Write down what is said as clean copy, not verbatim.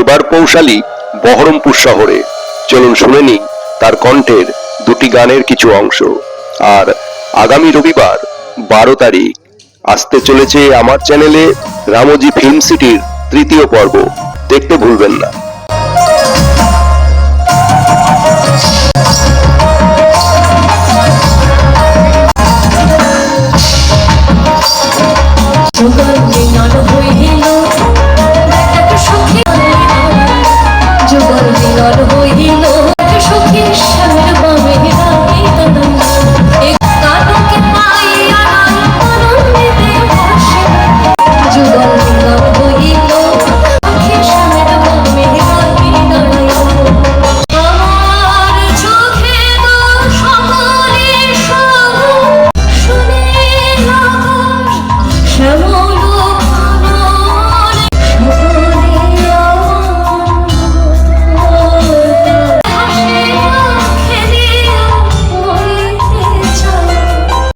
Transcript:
এবার পৌঁছালি বহরমপুর শহরে। চলুন শুনে নিই তার কণ্ঠের দুটি গানের কিছু অংশ। আর আগামী রবিবার 12 তারিখ আসতে চলেছে আমার চ্যানেলে রামজি ফিল্ম সিটির তৃতীয় পর্ব। দেখতে ভুলবেন না। যুগল মিলন